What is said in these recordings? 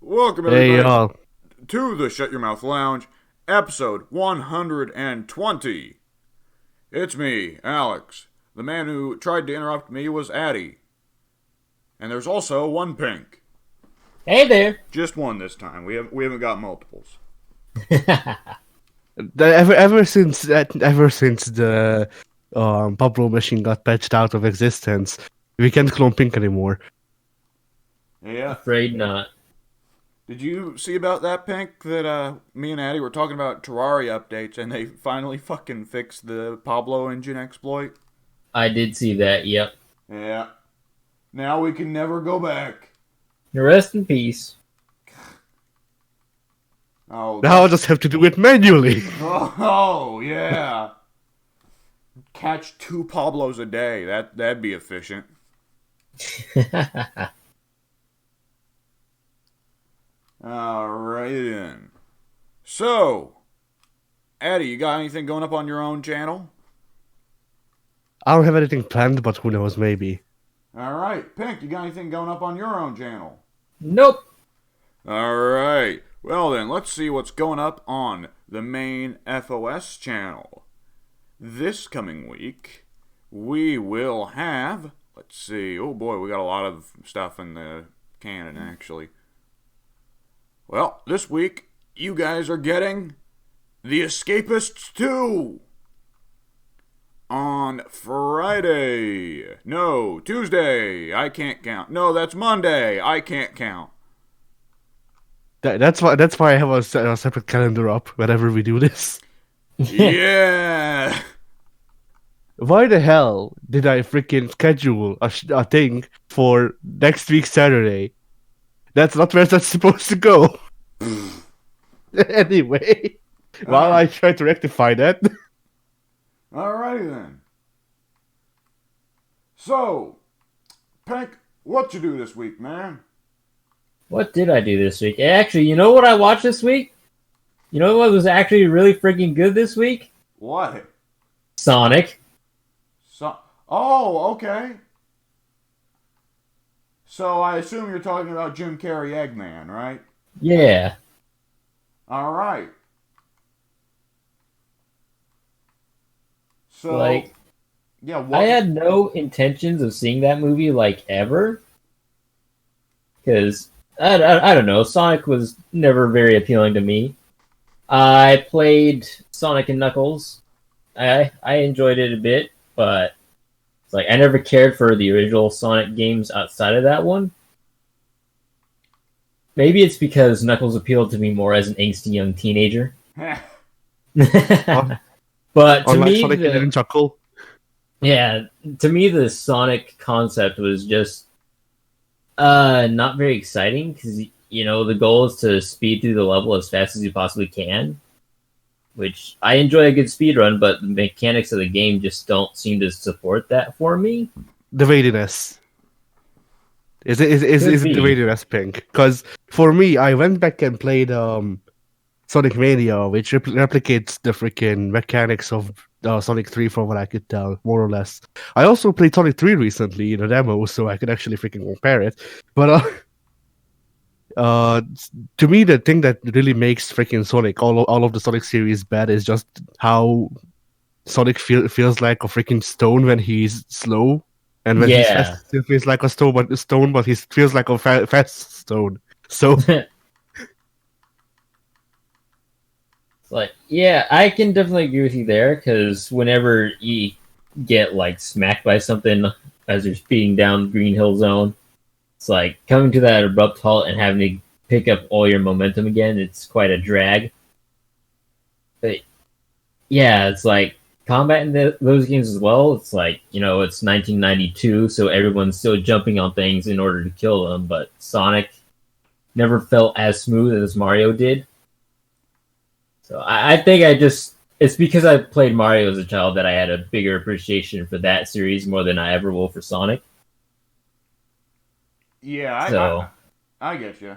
Welcome Hey everybody y'all. to the Shut Your Mouth Lounge, episode 120. It's me, Alex. The man who tried to interrupt me was Addy. And there's also one Pink. Hey there. Just one this time. We haven't got multiples. Ever since the Pablo machine got patched out of existence, we can't clone Pink anymore. Yeah. Afraid not. Did you see about that, Pink? That me and Addy were talking about Terraria updates and they finally fucking fixed the Pablo engine exploit? I did see that, yep. Yeah. Now we can never go back. Rest in peace. Oh, Now I'll just have to do it manually. Oh, yeah. Catch 2 Pablos a day. That'd be efficient. Alright then. So, Eddie, you got anything going up on your own channel? I don't have anything planned, but who knows, maybe. Alright, Pink, you got anything going up on your own channel? Nope. Alright. Well then, let's see what's going up on the main FOS channel. This coming week, we will have, let's see, oh boy, we got a lot of stuff in the canon actually. Well, this week, you guys are getting The Escapists 2 on Friday. No, Tuesday. I can't count. No, that's Monday. I can't count. That's why I have a separate calendar up whenever we do this. Yeah. Why the hell did I freaking schedule a thing for next week Saturday? That's not where that's supposed to go. Anyway, while I try to rectify that. Alrighty then. So, Pink, what you do this week, man? What did I do this week? Actually, you know what I watched this week? You know what was actually really freaking good this week? What? Sonic. Oh, okay. So I assume you're talking about Jim Carrey Eggman, right? Yeah. Alright. So, Like, yeah, what? I had no intentions of seeing that movie, like, ever. Because, I don't know, Sonic was never very appealing to me. I played Sonic and Knuckles. I enjoyed it a bit, but it's like I never cared for the original Sonic games outside of that one. Maybe it's because Knuckles appealed to me more as an angsty young teenager. Un- But to Unlike me, Sonic, you didn't chuckle. to me, the Sonic concept was just not very exciting because the goal is to speed through the level as fast as you possibly can. Which I enjoy a good speed run, but the mechanics of the game just don't seem to support that for me. The weightiness. Is Could it the be. weightiness, Pink? Because for me, I went back and played Sonic Mania, which replicates the freaking mechanics of Sonic 3 from what I could tell, more or less. I also played Sonic 3 recently in a demo, so I could actually freaking compare it. But uh, to me, the thing that really makes freaking Sonic, all of the Sonic series bad is just how Sonic feels like a freaking stone when he's slow, and when he's Yeah. fast, he feels like a stone, but he feels like a fast stone. So Like, yeah, I can definitely agree with you there because whenever you get like smacked by something as you're speeding down Green Hill Zone, it's like coming to that abrupt halt and having to pick up all your momentum again. It's quite a drag. But yeah, it's like combat in those games as well. It's like it's 1992, so everyone's still jumping on things in order to kill them. But Sonic never felt as smooth as Mario did. So I think it's because I played Mario as a child that I had a bigger appreciation for that series more than I ever will for Sonic. Yeah, So I get you.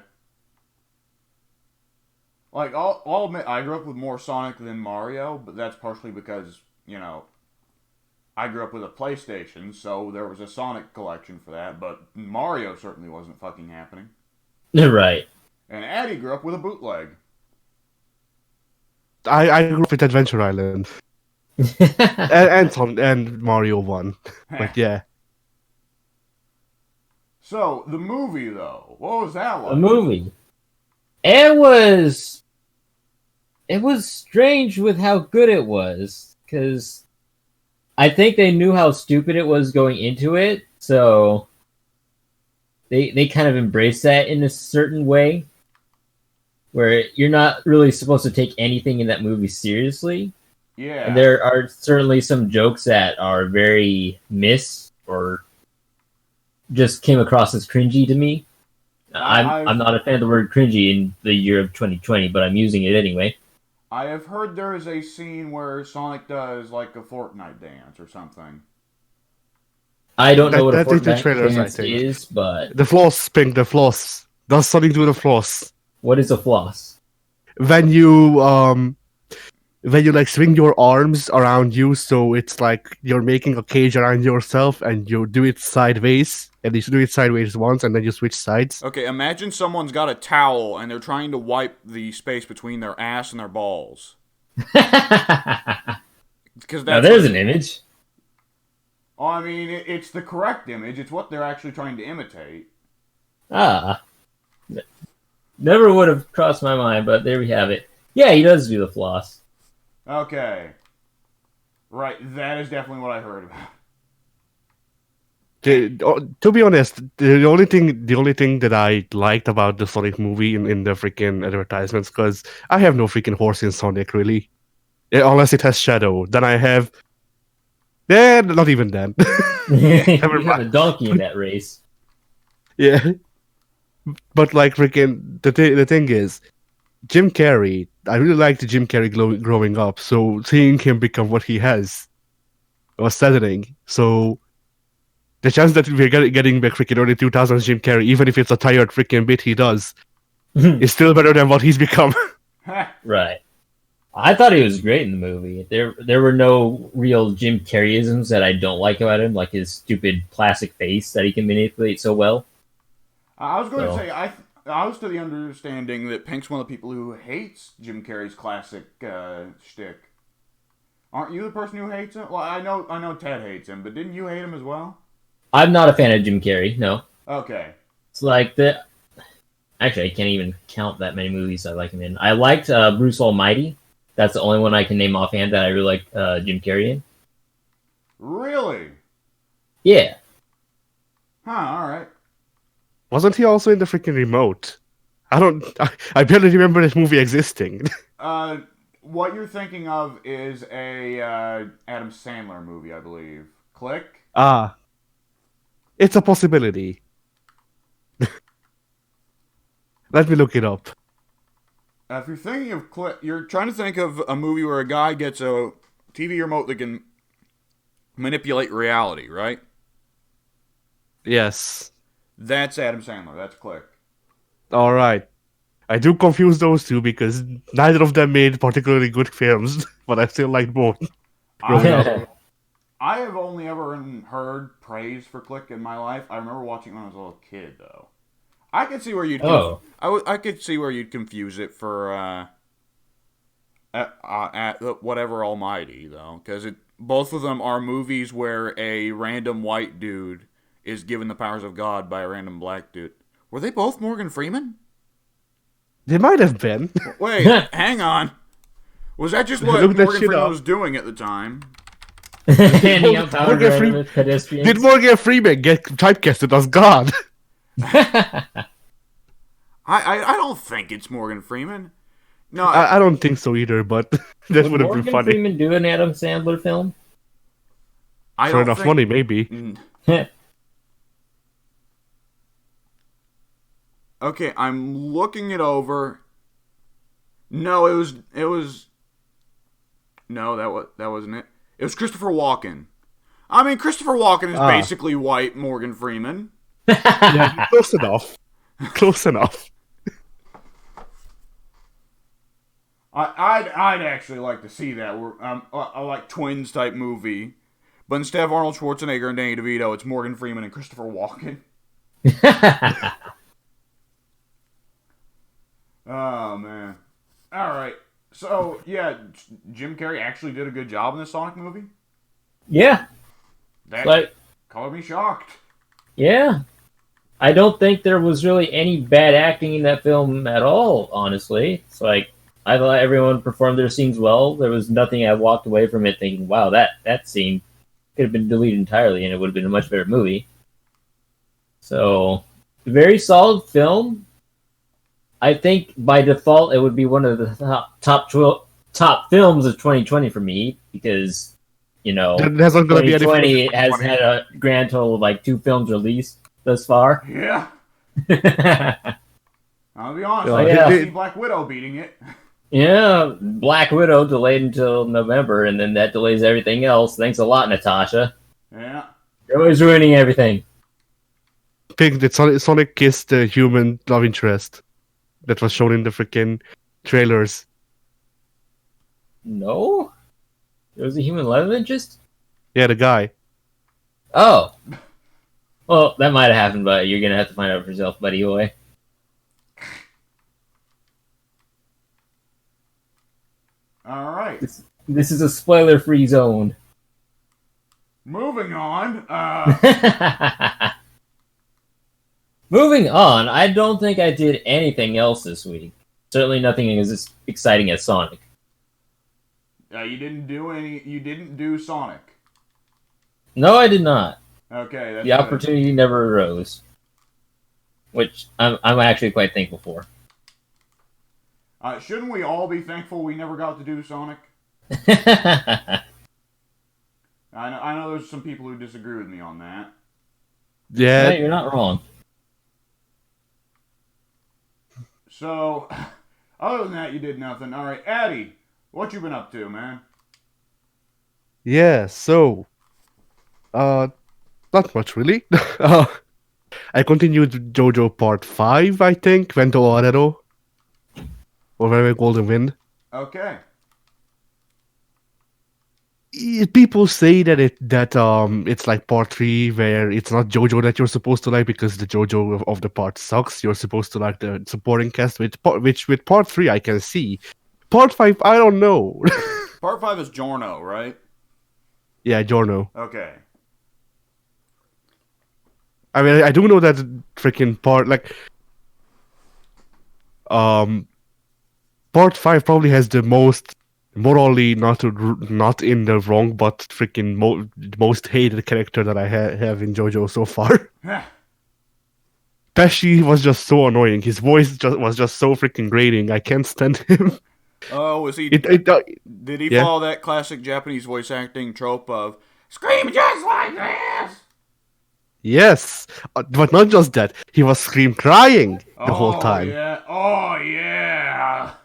Like, I'll admit, I grew up with more Sonic than Mario, but that's partially because, I grew up with a PlayStation, so there was a Sonic collection for that, but Mario certainly wasn't fucking happening. right. And Addy grew up with a bootleg. I grew up with Adventure Island and Mario 1. But yeah. So, the movie, though, what was that like? The movie. It was strange with how good it was, because I think they knew how stupid it was going into it, so they kind of embraced that in a certain way, where you're not really supposed to take anything in that movie seriously. Yeah. And there are certainly some jokes that are very missed or just came across as cringy to me. I'm not a fan of the word cringy in the year of 2020, but I'm using it anyway. I have heard there is a scene where Sonic does like a Fortnite dance or something. I don't know what a That's in the Fortnite trailers, I dance think. is, but The floss, Pink, the floss. Does Sonic do the floss? what is a floss? When you like swing your arms around you, so it's like you're making a cage around yourself, and you do it sideways, and you do it sideways once, and then you switch sides. Okay, imagine someone's got a towel and they're trying to wipe the space between their ass and their balls. Because Now there's an image. Oh, I mean, it's the correct image. It's what they're actually trying to imitate. Never would have crossed my mind, but there we have it. Yeah, he does do the floss. Okay. Right, that is definitely what I heard about. To be honest, the only thing that I liked about the Sonic movie in the freaking advertisements, because I have no freaking horse in Sonic really, unless it has Shadow. Then I have, not even then. You have a donkey in that race. Yeah, but like freaking the thing is, Jim Carrey. I really liked Jim Carrey growing up, so seeing him become what he has was saddening. So the chance that we're getting back freaking early 2000s Jim Carrey, even if it's a tired freaking bit he does, is still better than what he's become. Right. I thought he was great in the movie. There were no real Jim Carreyisms that I don't like about him, like his stupid plastic face that he can manipulate so well. I was going to say, I was to the understanding that Pink's one of the people who hates Jim Carrey's classic shtick. Aren't you the person who hates him? Well, I know Ted hates him, but didn't you hate him as well? I'm not a fan of Jim Carrey, no. Okay. It's like actually, I can't even count that many movies I like him in. I liked Bruce Almighty. That's the only one I can name offhand that I really like Jim Carrey in. Really? Yeah. Huh, alright. Wasn't he also in the freaking Remote? I barely remember this movie existing. What you're thinking of is a Adam Sandler movie, I believe. Click? It's a possibility. Let me look it up. If you're thinking of Click, you're trying to think of a movie where a guy gets a TV remote that can manipulate reality, right? Yes. That's Adam Sandler. That's Click. All right. I do confuse those two because neither of them made particularly good films, but I still like both. I have only ever heard praise for Click in my life. I remember watching it when I was a little kid, though. I could see where you'd. I could see where you'd confuse it for whatever Almighty, though, because both of them are movies where a random white dude is given the powers of God by a random black dude. Were they both Morgan Freeman? They might have been. Wait, hang on. Was that just what Morgan Freeman was doing at the time? Handing out power with pedestrians. Did Morgan Freeman get typecasted as God? I don't think it's Morgan Freeman. No, I don't think so either. But that would have been funny. Morgan Freeman do an Adam Sandler film? For enough money, maybe. Okay, I'm looking it over. No, it was. No, that wasn't it. It was Christopher Walken. I mean, Christopher Walken is basically white Morgan Freeman. Yeah, close enough. Close enough. I'd actually like to see that. A like twins type movie, but instead of Arnold Schwarzenegger and Danny DeVito, it's Morgan Freeman and Christopher Walken. Oh man. All right. So yeah, Jim Carrey actually did a good job in this Sonic movie. Yeah, That like colored me shocked. yeah. I don't think there was really any bad acting in that film at all, honestly. It's like I thought everyone performed their scenes well. There was nothing I walked away from it thinking, wow, that scene could have been deleted entirely and it would have been a much better movie. So, very solid film. I think by default it would be one of the top films of 2020 for me because, There's not gonna be any film 2020 has had a grand total of like 2 films released thus far. Yeah. I'll be honest. Oh, I yeah. didn't see Black Widow beating it. Yeah, Black Widow delayed until November, and then that delays everything else. Thanks a lot, Natasha. Yeah. You're always ruining everything. thing that Sonic kissed the human love interest that was shown in the freaking trailers. No? There was a human love interest? Yeah, the guy. Oh. Well, that might have happened, but you're gonna have to find out for yourself, buddy boy. All right. This is a spoiler-free zone. Moving on. Moving on, I don't think I did anything else this week. Certainly nothing as exciting as Sonic. You didn't do Sonic. No, I did not. Okay. That's The opportunity never arose. Which I'm actually quite thankful for. Shouldn't we all be thankful we never got to do Sonic? I know there's some people who disagree with me on that. Yeah. No, you're not wrong. So, other than that, you did nothing. All right, Addy, what you been up to, man? Yeah, so not much really. I continued JoJo Part 5, I think, Vento Guerrero. Or Very Golden Wind. Okay. People say that it's like Part 3 where it's not JoJo that you're supposed to like because the JoJo of the part sucks. You're supposed to like the supporting cast, which with Part 3 I can see. Part 5, I don't know. Part 5 is Giorno, right? Yeah, Giorno. Okay. I mean, I do know that freaking part, like, Part 5 probably has the most morally not in the wrong, but freaking most hated character that I have in JoJo so far. Pesci was just so annoying. His voice was just so freaking grating. I can't stand him. Oh, was he? Did he yeah. follow that classic Japanese voice acting trope of scream just like this? Yes, but not just that. He was crying the whole time. Yeah. Oh yeah.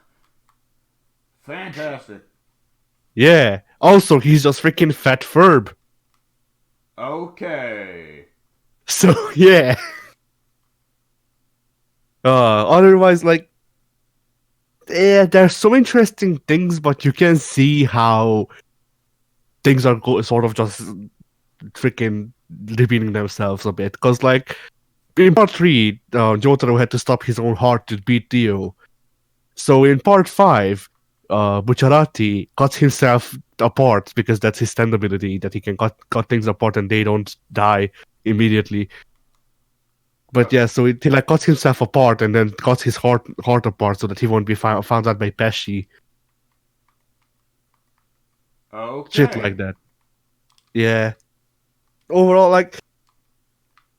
Fantastic. Yeah. Also, he's just freaking fat Ferb. Okay. So yeah. Otherwise, like, yeah, there's some interesting things, but you can see how things are sort of just freaking repeating themselves a bit. Because, like, in part 3, Jotaro had to stop his own heart to beat Dio. So in part 5, Bucciarati cuts himself apart because that's his stand ability, that he can cut things apart and they don't die immediately. But yeah, so he like cuts himself apart and then cuts his heart apart so that he won't be found out by Pesci. Okay. Shit like that. Yeah. Overall, like,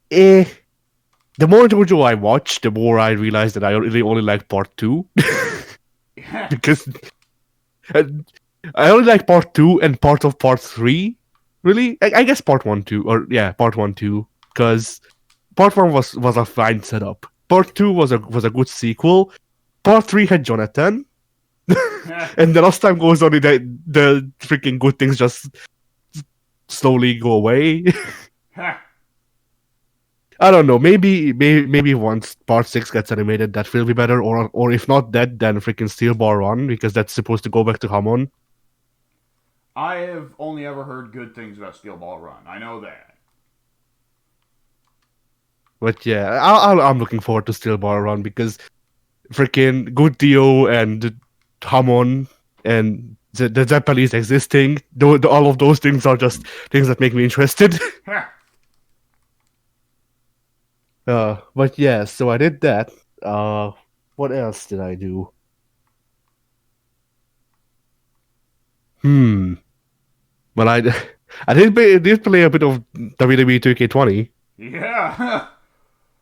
the more JoJo I watch, the more I realize that I really only like part 2. Because I only like part 2 and part of part 3. Really? I guess part 1 too. Or yeah, part 1 too. Because part 1 was a fine setup. Part 2 was a good sequel. Part 3 had Jonathan. And the last time goes on, the freaking good things just slowly go away. I don't know. Maybe once Part 6 gets animated, that will be better. Or if not that, then freaking Steel Ball Run, because that's supposed to go back to Hamon. I have only ever heard good things about Steel Ball Run. I know that. But yeah, I'm looking forward to Steel Ball Run because freaking Gutio and Hamon and the Japanese existing. All of those things are just things that make me interested. Ha! But yeah, so I did that. What else did I do? Well, I did play a bit of WWE 2K20. Yeah.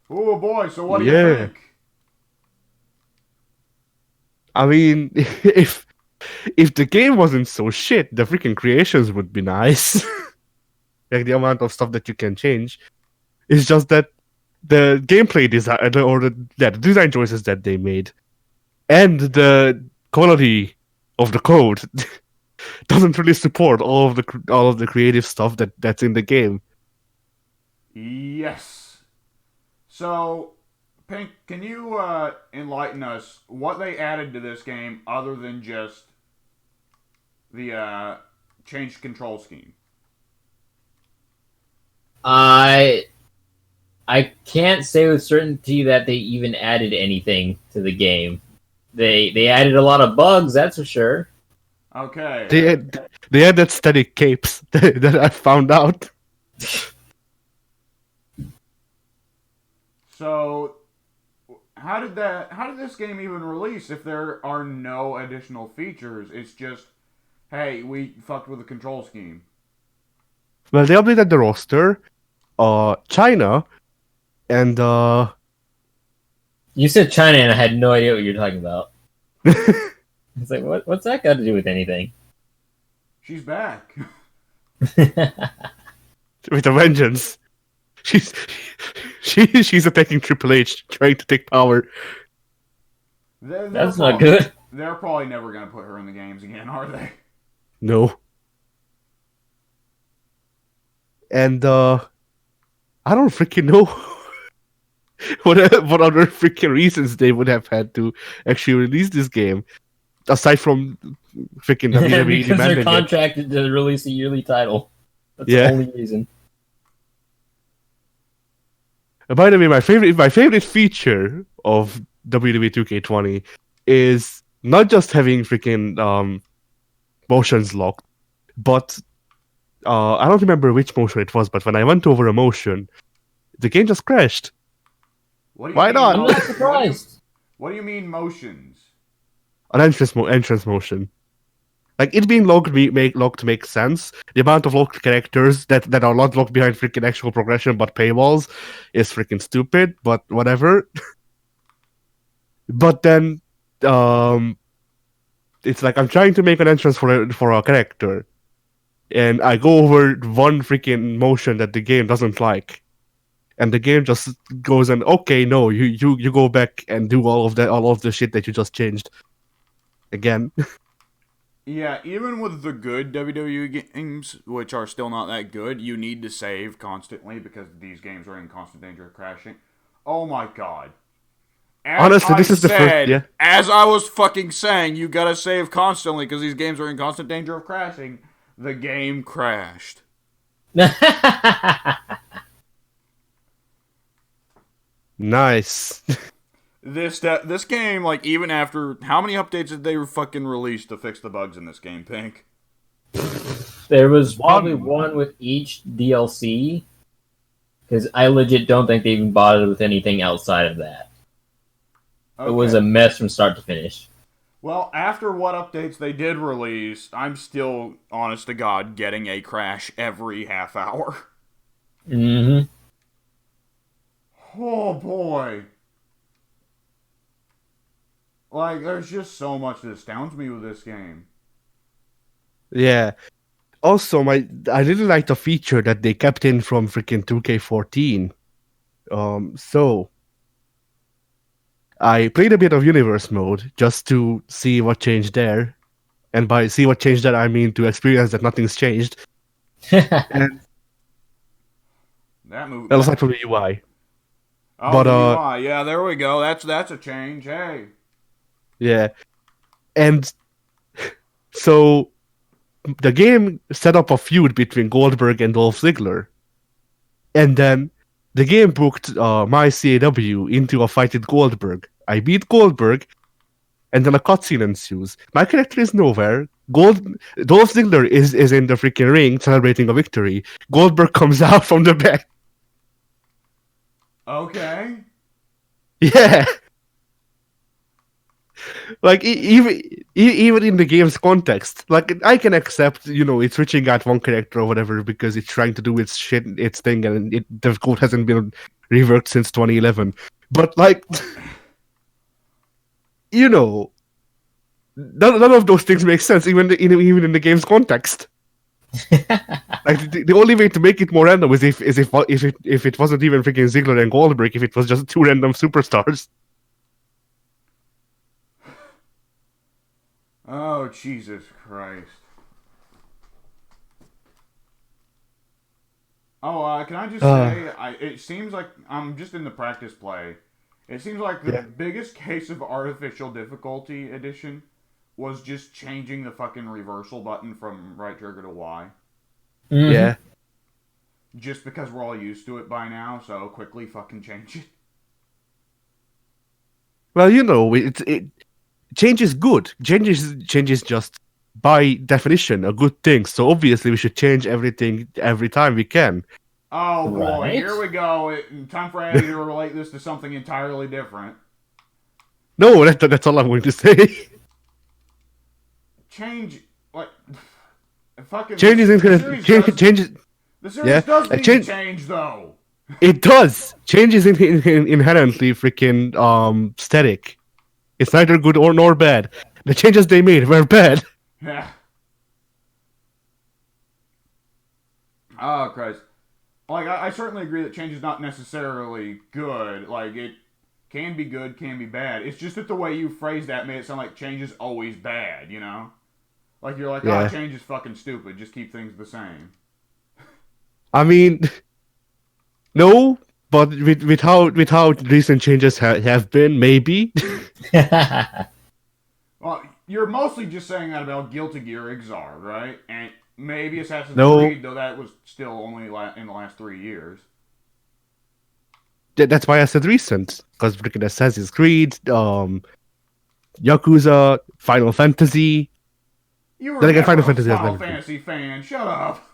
Oh boy. So what do you Yeah. think? I mean, if the game wasn't so shit, the freaking creations would be nice. Like the amount of stuff that you can change. It's just that the gameplay design or the design choices that they made and the quality of the code doesn't really support all of the creative stuff that's in the game. Yes. So, Pink, can you enlighten us what they added to this game other than just the changed control scheme? I can't say with certainty that they even added anything to the game. They added a lot of bugs, that's for sure. Okay. They had that static capes that I found out. So, how did this game even release if there are no additional features? It's just, hey, we fucked with the control scheme. Well, they updated the roster. China and You said China, and I had no idea what you're talking about. It's like, what's that got to do with anything? She's back. with a vengeance. She's attacking Triple H, trying to take power. That's not good. They're probably never gonna put her in the games again, are they? No. And I don't freaking know what other freaking reasons they would have had to actually release this game, aside from freaking WWE Because they're demanding it. contracted to release a yearly title. That's Yeah. the only reason. By the way, my favorite feature of WWE 2K20 is not just having freaking motions locked, but I don't remember which motion it was, but when I went over a motion, the game just crashed. What do you Why mean not? I'm not surprised. What do you mean motions? An entrance motion. Like it being locked makes sense. The amount of locked characters that are not locked behind freaking actual progression but paywalls is freaking stupid, but whatever. But then it's like I'm trying to make an entrance for a character, and I go over one freaking motion that the game doesn't like, and the game just goes and okay, no, you go back and do all of the shit that you just changed again. Yeah, even with the good WWE games, which are still not that good, you need to save constantly because these games are in constant danger of crashing. Oh my god. Honestly, this is the first. Yeah. As I was fucking saying, you gotta save constantly because these games are in constant danger of crashing. The game crashed. Nice. This game, like, even after... How many updates did they fucking release to fix the bugs in this game, Pink? There was probably one with each DLC, because I legit don't think they even bothered with anything outside of that. Okay. It was a mess from start to finish. Well, after what updates they did release, I'm still, honest to God, getting a crash every half hour. Mm-hmm. Oh, boy. Like, there's just so much that astounds me with this game. Yeah. Also, I really like the feature that they kept in from freaking 2K14. So I played a bit of Universe mode just to see what changed there, and by see what changed there, I mean to experience that nothing's changed. And That movie. aside from the UI. Oh, but, the UI. Yeah, there we go. That's a change. Hey. Yeah. And so the game set up a feud between Goldberg and Dolph Ziggler. And then the game booked my CAW into a fight with Goldberg. I beat Goldberg, and then a cutscene ensues. My character is nowhere. Dolph Ziggler is in the freaking ring celebrating a victory. Goldberg comes out from the back. Okay. Yeah. Like even in the game's context, like I can accept, it's switching out one character or whatever because it's trying to do its thing, and the code hasn't been reworked since 2011. But like, none of those things make sense, even in the game's context. Like the only way to make it more random is if it wasn't even freaking Ziggler and Goldberg, if it was just two random superstars. Oh, Jesus Christ. Oh, can I just say, it seems like I'm just in the practice play. It seems like the biggest case of artificial difficulty addition was just changing the fucking reversal button from right trigger to Y. Mm-hmm. Yeah. Just because we're all used to it by now, so quickly fucking change it. Well, change is good. Change is just by definition a good thing. So obviously we should change everything every time we can. Oh boy, Right. Here we go. Time for Eddie to relate this to something entirely different. No, that's all I'm going to say. Change, like, fucking. Change is the series changes. The series does need to change, though. It does. Change is inherently freaking static. It's neither good nor bad. The changes they made were bad. Yeah. Oh, Christ. Like, I certainly agree that change is not necessarily good. Like, it can be good, can be bad. It's just that the way you phrased that made it sound like change is always bad, you know? Like, you're like, Yeah. change is fucking stupid. Just keep things the same. I mean, no, but with how recent changes have been, maybe. Well, you're mostly just saying that about Guilty Gear Exar, right? And maybe Assassin's No. Creed, though that was still only in the last 3 years. That's why I said recent, because freaking Assassin's Creed, Yakuza, Final Fantasy. You were Then again, never Final a Fantasy has Final never been. Fantasy fan. Shut up.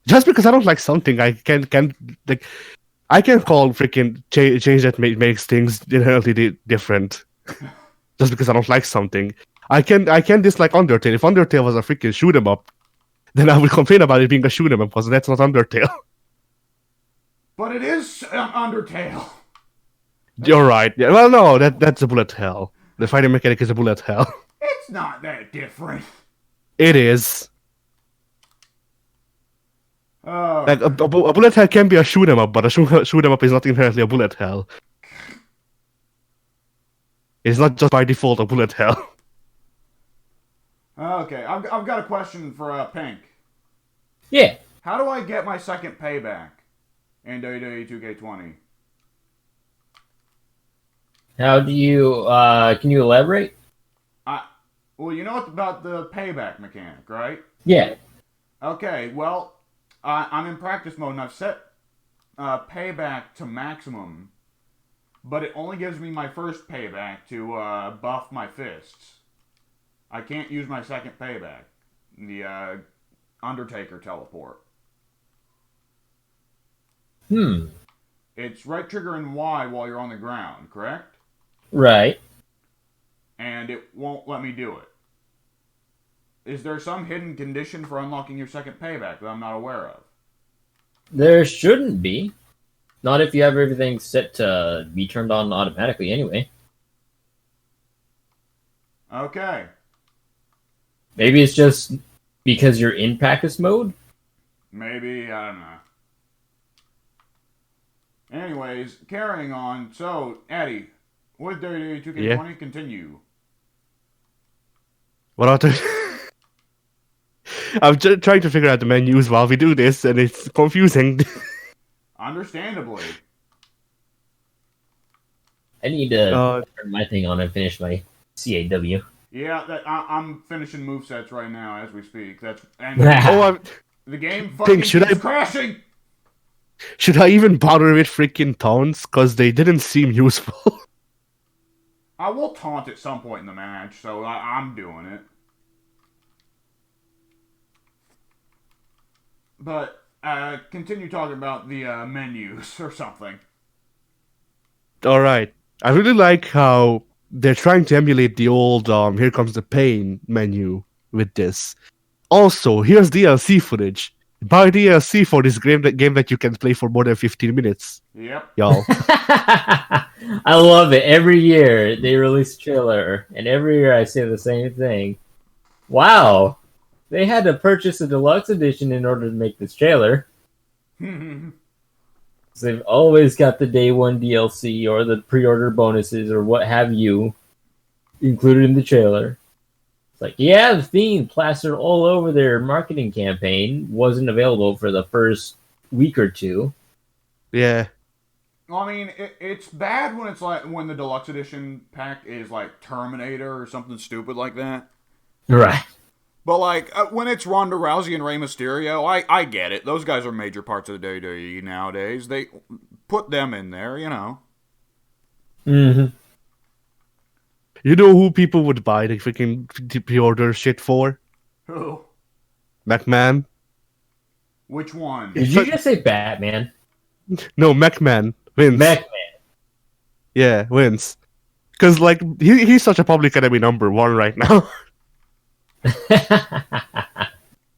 Just because I don't like something, I can call freaking change that makes things inherently different. Just because I don't like something, I can dislike Undertale. If Undertale was a freaking shoot 'em up, then I would complain about it being a shoot 'em up because that's not Undertale. But it is Undertale. You're right. Yeah. Well, no, that's a bullet hell. The fighting mechanic is a bullet hell. It's not that different. It is. Oh, Like a bullet hell can be a shoot 'em up, but a shoot 'em up is not inherently a bullet hell. It's not just by default a bullet hell. okay. I've got a question for Pink. Yeah. How do I get my second payback in WWE 2K20? How do you, can you elaborate? Well, you know about the payback mechanic, right? Yeah. Okay, well, I'm in practice mode and I've set payback to maximum, but it only gives me my first payback to buff my fists. I can't use my second payback, the Undertaker teleport. It's right trigger and Y while you're on the ground, correct? Right. And it won't let me do it. Is there some hidden condition for unlocking your second payback that I'm not aware of? There shouldn't be. Not if you have everything set to be turned on automatically anyway. Okay. Maybe it's just because you're in practice mode? Maybe, I don't know. Anyways, carrying on. So, Eddie, with WWE 2K20, continue. What are the... I'm just trying to figure out the menus while we do this, and it's confusing. Understandably. I need to turn my thing on and finish my CAW. Yeah, I'm finishing movesets right now as we speak. The game fucking keeps crashing! Should I even bother with freaking taunts? Because they didn't seem useful. I will taunt at some point in the match, so I'm doing it. But continue talking about the menus or something. All right. I really like how they're trying to emulate the old "Here Comes the Pain" menu with this. Also, here's DLC footage. Buy DLC for this game that you can play for more than 15 minutes, Yep. y'all. I love it. Every year they release a trailer, and every year I say the same thing. Wow, they had to purchase a deluxe edition in order to make this trailer. So they've always got the day one DLC or the pre-order bonuses or what have you included in the trailer. It's like, yeah, the theme plastered all over their marketing campaign wasn't available for the first week or two. Yeah. Well, I mean, it's bad when it's like when the deluxe edition pack is like Terminator or something stupid like that. Right. But like when it's Ronda Rousey and Rey Mysterio, I get it. Those guys are major parts of the WWE nowadays. They put them in there, you know. Mm-hmm. You know who people would buy the freaking pre-order shit for? Who? McMahon? Which one? Did you just say Batman? No, McMahon. Vince. McMahon. Yeah, Vince. Because, like, he's such a public enemy number one right now.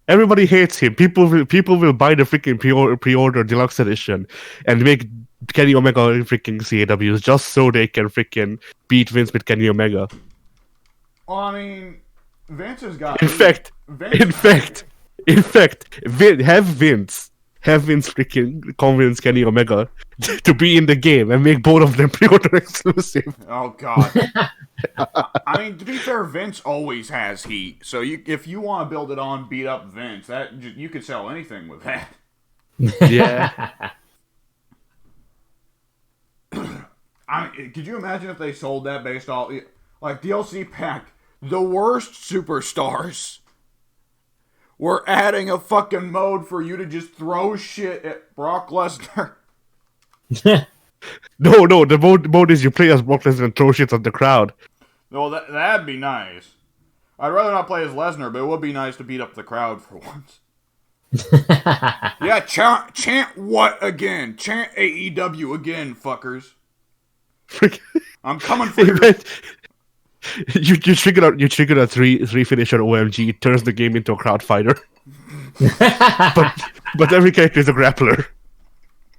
Everybody hates him. People will buy the freaking pre-order deluxe edition and make Kenny Omega freaking CAWs just so they can freaking beat Vince with Kenny Omega. Well, I mean, Vince has got. In fact, have Vince freaking convince Kenny Omega to be in the game and make both of them pre-order exclusive. Oh God. I mean, to be fair, Vince always has heat. So if you want to build it on, beat up Vince, you could sell anything with that. Yeah. I mean, could you imagine if they sold that based off like DLC pack? The worst superstars. We're adding a fucking mode for you to just throw shit at Brock Lesnar. No, the mode is you play as Brock Lesnar and throw shit at the crowd. Well, that'd be nice. I'd rather not play as Lesnar, but it would be nice to beat up the crowd for once. Yeah, chant what again? Chant AEW again, fuckers. I'm coming for you. You trigger a three finisher OMG. It turns the game into a crowd fighter. but every character is a grappler.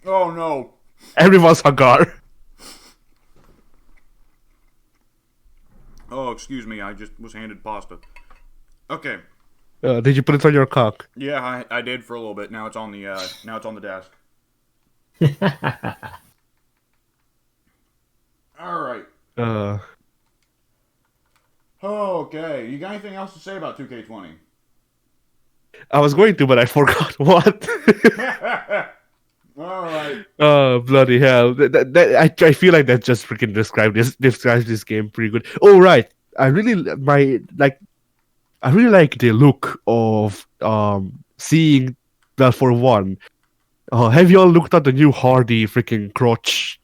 Oh no! Everyone's Hagar. Oh, excuse me. I just was handed pasta. Okay. Did you put it on your cock? Yeah, I did for a little bit. Now it's on the desk. All right. Okay. You got anything else to say about 2K20? I was going to, but I forgot what. All right. Oh, bloody hell! I feel like that just freaking describes this game pretty good. Oh right, I really like the look of seeing that for one. Have you all looked at the new Hardy freaking crotch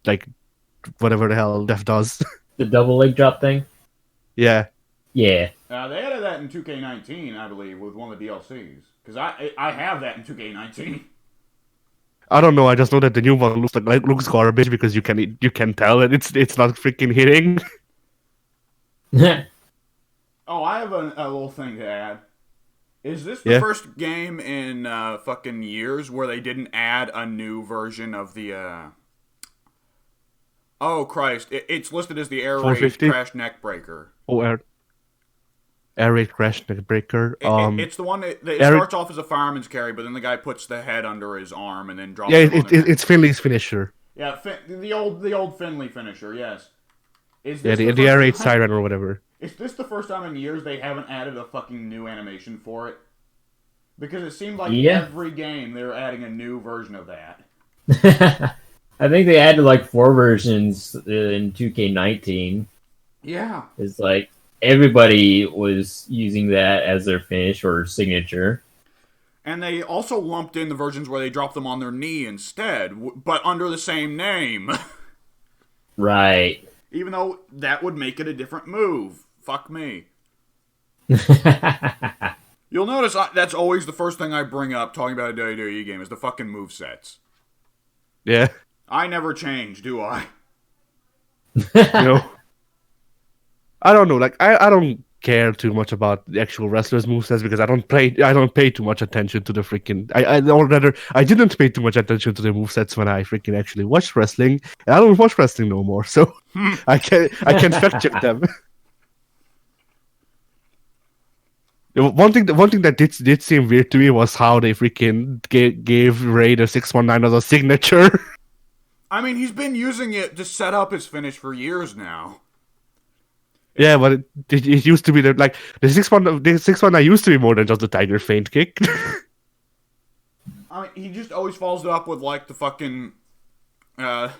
like whatever the hell Def does? The double leg drop thing? Yeah. Yeah. They added that in 2K19, I believe, with one of the DLCs. Because I have that in 2K19. I don't know. I just know that the new one looks garbage because you can tell that it's not freaking hitting. Oh, I have a little thing to add. Is this the first game in fucking years where they didn't add a new version of the Oh Christ! It's listed as the Air Raid Crash Neck Breaker. Oh, Air Raid Crash Neck Breaker. It's the one that starts off as a fireman's carry, but then the guy puts the head under his arm and then drops. Yeah, it's Finley's finisher. Yeah, the old Finley finisher. Yes. Is this the Air Raid Siren or whatever. Is this the first time in years they haven't added a fucking new animation for it? Because it seemed like every game they were adding a new version of that. I think they added like 4 versions in 2K19. Yeah. It's like everybody was using that as their finish or signature. And they also lumped in the versions where they dropped them on their knee instead, but under the same name. Right. Even though that would make it a different move. Fuck me. You'll notice that's always the first thing I bring up talking about a WWE game is the fucking movesets. Yeah. I never change, do I? No. I don't know. Like I don't care too much about the actual wrestlers' movesets because I don't pay too much attention to the freaking. Or rather, I didn't pay too much attention to the movesets when I freaking actually watched wrestling. And I don't watch wrestling no more, so I can fact check them. One thing that did seem weird to me was how they freaking gave Ray the 619 as a signature. I mean, he's been using it to set up his finish for years now. Yeah, but it used to be the 619 used to be more than just the tiger feint kick. I mean, he just always follows it up with like the fucking the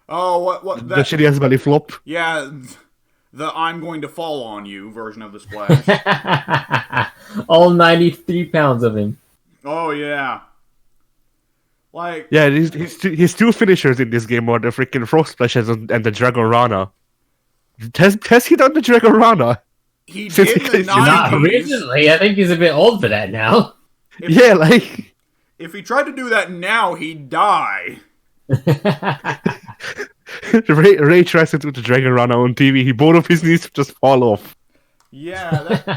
shitty ass belly flop. Yeah, the I'm going to fall on you version of the splash. All 93 pounds of him. Oh yeah. Like yeah, his two finishers in this game are the freaking frog splashes and the Dragon Rana. Has he done the Dragon Rana? He did in the 90s. Not recently. I think he's a bit old for that now. If he tried to do that now, he'd die. Ray tries to do the Dragon Rana on TV. Both of his knees just fall off. Yeah,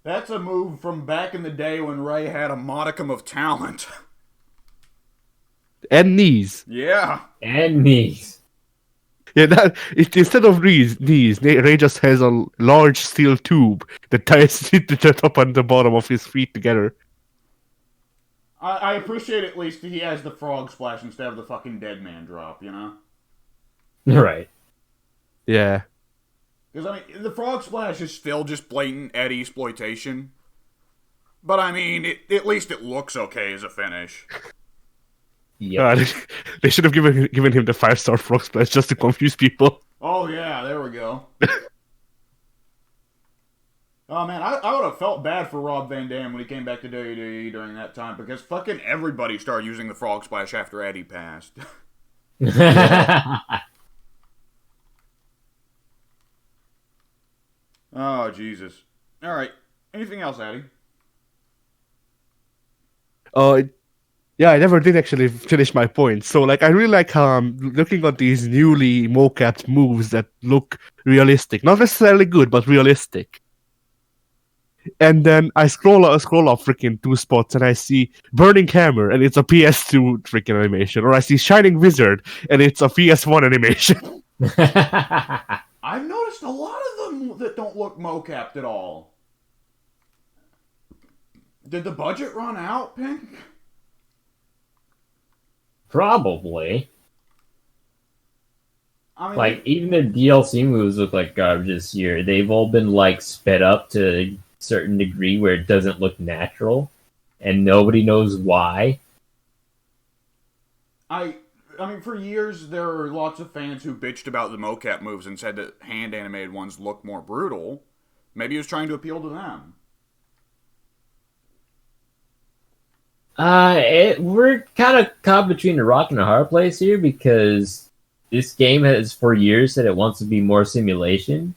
that's a move from back in the day when Ray had a modicum of talent. And knees. Yeah. And knees. Yeah, instead of knees, Ray just has a large steel tube that ties the top and the bottom of his feet together. I appreciate at least he has the frog splash instead of the fucking dead man drop, you know? Right. Yeah. Because, I mean, the frog splash is still just blatant Eddie exploitation. But, I mean, at least it looks okay as a finish. Yeah. They should have given him the 5-star frog splash just to confuse people. Oh, yeah, there we go. Oh, man, I would have felt bad for Rob Van Dam when he came back to WWE during that time, because fucking everybody started using the frog splash after Eddie passed. Oh, Jesus. All right. Anything else, Addy? Yeah, I never did actually finish my point. So, like, I really like looking at these newly mocapped moves that look realistic. Not necessarily good, but realistic. And then I scroll up freaking 2 spots and I see Burning Hammer and it's a PS2 freaking animation. Or I see Shining Wizard and it's a PS1 animation. I've noticed a lot of them that don't look mocapped at all. Did the budget run out, Pink? Probably. I mean, like, even the DLC moves look like garbage this year. They've all been, like, sped up to a certain degree where it doesn't look natural. And nobody knows why. I mean, for years, there were lots of fans who bitched about the mocap moves and said that hand-animated ones look more brutal. Maybe he was trying to appeal to them. We're kind of caught between a rock and a hard place here because this game has for years said it wants to be more simulation.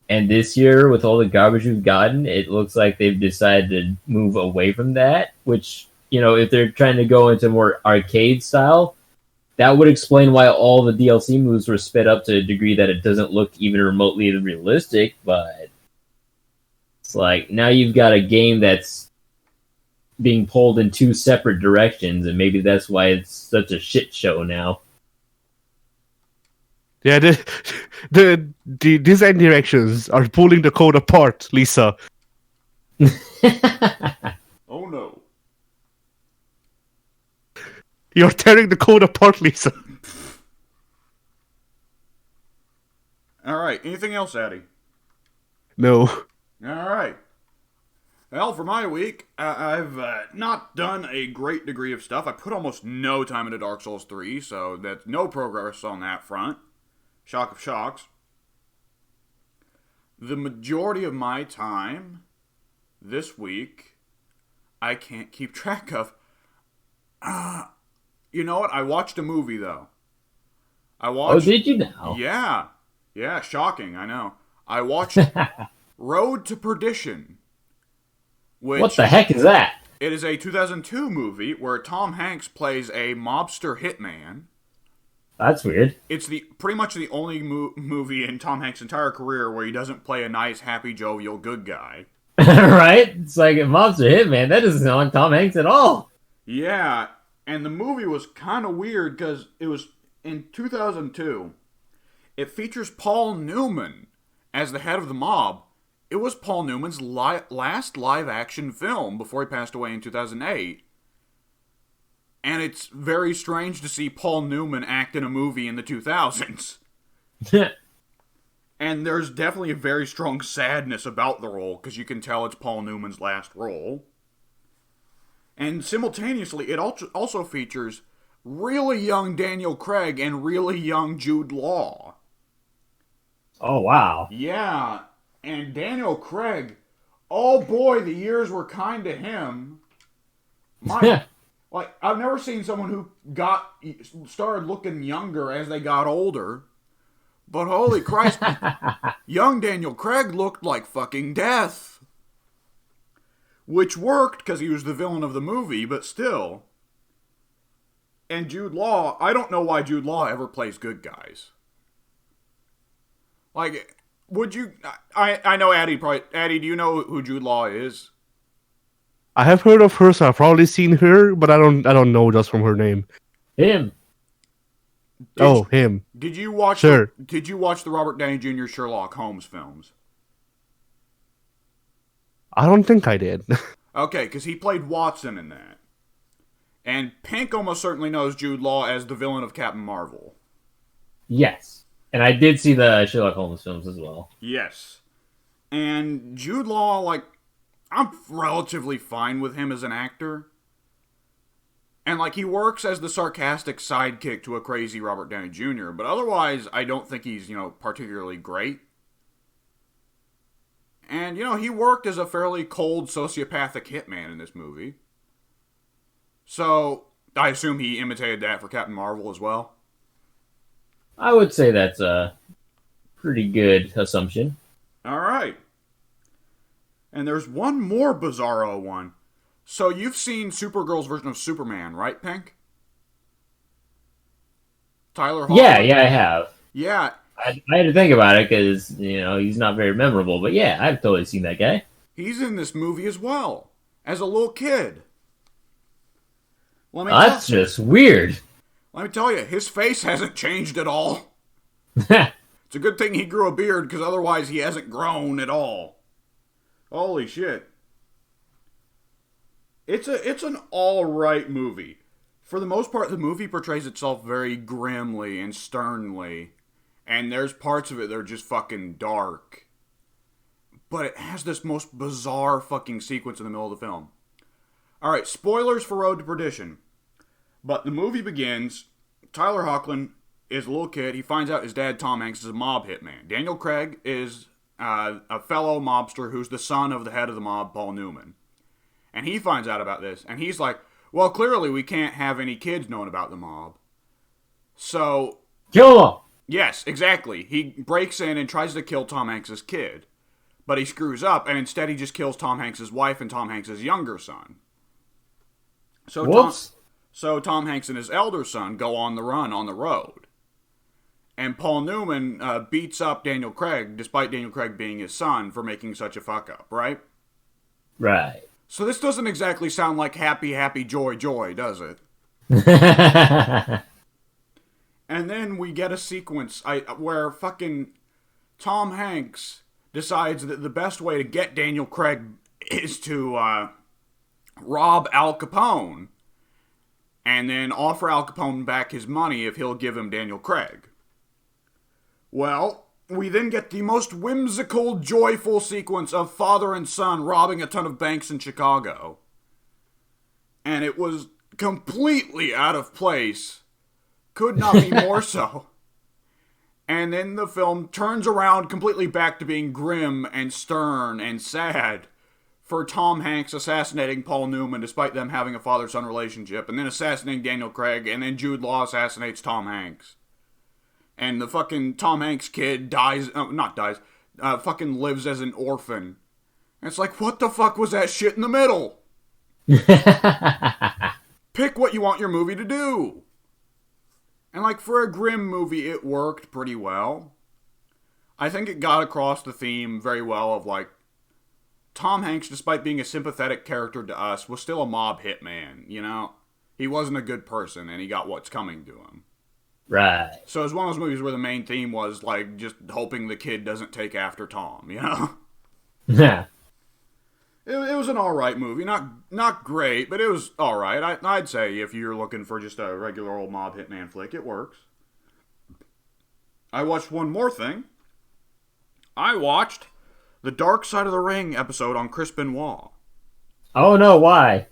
And this year, with all the garbage we've gotten, it looks like they've decided to move away from that, which, you know, if they're trying to go into more arcade style, that would explain why all the DLC moves were sped up to a degree that it doesn't look even remotely realistic, but it's like, now you've got a game that's being pulled in 2 separate directions, and maybe that's why it's such a shit show now. Yeah, the design directions are pulling the code apart, Lisa. Oh no. You're tearing the code apart, Lisa. Alright, anything else, Addy? No. Alright. Well, for my week, I've not done a great degree of stuff. I put almost no time into Dark Souls 3, so that's no progress on that front. Shock of shocks. The majority of my time this week, I can't keep track of. You know what? I watched a movie, though. I Oh, watched. did you now? Yeah, yeah, shocking. I know. I watched Road to Perdition, What which the heck is that? it is a 2002 movie where Tom Hanks plays a mobster hitman. That's weird. It's pretty much the only movie in Tom Hanks' entire career where he doesn't play a nice, happy, jovial, good guy. Right? It's like a Monster Hitman. That doesn't sound like Tom Hanks at all. Yeah, and the movie was kind of weird because it was in 2002. It features Paul Newman as the head of the mob. It was Paul Newman's last live-action film before he passed away in 2008. And it's very strange to see Paul Newman act in a movie in the 2000s. And there's definitely a very strong sadness about the role, because you can tell it's Paul Newman's last role. And simultaneously, it also features really young Daniel Craig and really young Jude Law. Oh, wow. Yeah, and Daniel Craig, oh boy, the years were kind to him. Like, I've never seen someone who started looking younger as they got older. But holy Christ, young Daniel Craig looked like fucking death. Which worked because he was the villain of the movie, but still. And Jude Law, I don't know why Jude Law ever plays good guys. Like, would you... I know Addy, do you know who Jude Law is? I have heard of her, so I've probably seen her, but I don't know just from her name. Him. Him. Did you watch? Sure. Did you watch the Robert Downey Jr. Sherlock Holmes films? I don't think I did. Okay, because he played Watson in that. And Pink almost certainly knows Jude Law as the villain of Captain Marvel. Yes. And I did see the Sherlock Holmes films as well. Yes. And Jude Law, like, I'm relatively fine with him as an actor. And, like, he works as the sarcastic sidekick to a crazy Robert Downey Jr., but otherwise, I don't think he's, particularly great. And, he worked as a fairly cold, sociopathic hitman in this movie. So, I assume he imitated that for Captain Marvel as well. I would say that's a pretty good assumption. All right. And there's one more bizarro one. So you've seen Supergirl's version of Superman, right, Pink? Tyler Hoechlin? Yeah, I have. Yeah. I had to think about it because, he's not very memorable. But yeah, I've totally seen that guy. He's in this movie as well, as a little kid. That's just weird. Let me tell you, his face hasn't changed at all. It's a good thing he grew a beard, because otherwise he hasn't grown at all. Holy shit. It's an alright movie. For the most part, the movie portrays itself very grimly and sternly. And there's parts of it that are just fucking dark. But it has this most bizarre fucking sequence in the middle of the film. Alright, spoilers for Road to Perdition. But the movie begins, Tyler Hoechlin is a little kid. He finds out his dad, Tom Hanks, is a mob hitman. Daniel Craig is a fellow mobster who's the son of the head of the mob, Paul Newman. And he finds out about this, and he's like, well, clearly we can't have any kids knowing about the mob. So... Kill him! Yes, exactly. He breaks in and tries to kill Tom Hanks' kid. But he screws up, and instead he just kills Tom Hanks' wife and Tom Hanks' younger son. So Tom Hanks and his elder son go on the run on the road. And Paul Newman beats up Daniel Craig, despite Daniel Craig being his son, for making such a fuck-up, right? Right. So this doesn't exactly sound like happy, happy, joy, joy, does it? And then we get a sequence where fucking Tom Hanks decides that the best way to get Daniel Craig is to rob Al Capone and then offer Al Capone back his money if he'll give him Daniel Craig. Well, we then get the most whimsical, joyful sequence of father and son robbing a ton of banks in Chicago. And it was completely out of place. Could not be more so. And then the film turns around completely back to being grim and stern and sad for Tom Hanks assassinating Paul Newman despite them having a father-son relationship, and then assassinating Daniel Craig, and then Jude Law assassinates Tom Hanks. And the fucking Tom Hanks kid fucking lives as an orphan. And it's like, what the fuck was that shit in the middle? Pick what you want your movie to do. And like, for a grim movie, it worked pretty well. I think it got across the theme very well of like, Tom Hanks, despite being a sympathetic character to us, was still a mob hitman, you know? He wasn't a good person, and he got what's coming to him. Right. So it's one of those movies where the main theme was, like, just hoping the kid doesn't take after Tom, you know? Yeah. It was an alright movie. Not great, but it was alright. I'd say if you're looking for just a regular old mob hitman flick, it works. I watched one more thing. I watched the Dark Side of the Ring episode on Chris Benoit. Oh no, why?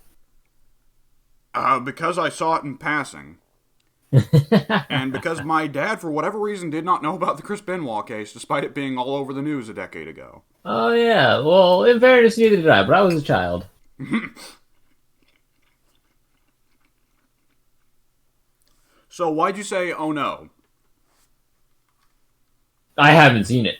Because I saw it in passing. And because my dad, for whatever reason, did not know about the Chris Benoit case, despite it being all over the news a decade ago. Oh yeah, well, in fairness, neither did I, but I was a child. So why'd you say, oh no? I haven't seen it.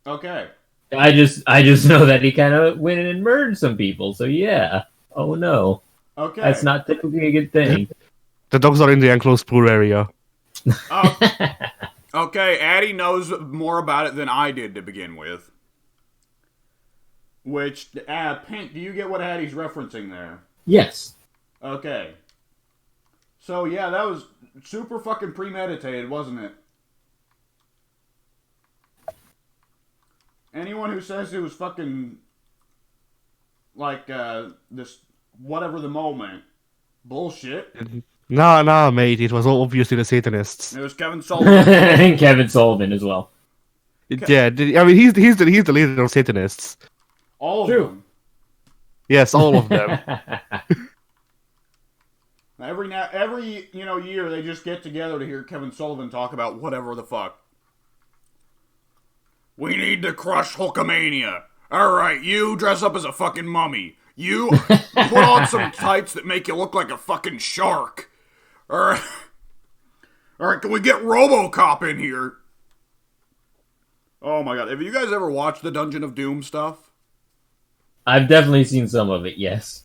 Okay. I just know that he kind of went in and murdered some people, so yeah. Oh no. Okay. That's not typically a good thing. The dogs are in the enclosed pool area. Okay, Addie knows more about it than I did to begin with. Which, Pink, do you get what Addie's referencing there? Yes. Okay. So, yeah, that was super fucking premeditated, wasn't it? Anyone who says it was fucking, like, this, whatever the moment, bullshit. Nah, mate. It was obviously the Satanists. It was Kevin Sullivan. And Kevin Sullivan as well. Yeah, I mean, he's the leader of Satanists. All of True. them. Yes, all of them. Every year they just get together to hear Kevin Sullivan talk about whatever the fuck. We need to crush Hulkamania. Alright, you dress up as a fucking mummy. You put on some tights that make you look like a fucking shark. Alright, can we get RoboCop in here? Oh my god, have you guys ever watched the Dungeon of Doom stuff? I've definitely seen some of it, yes.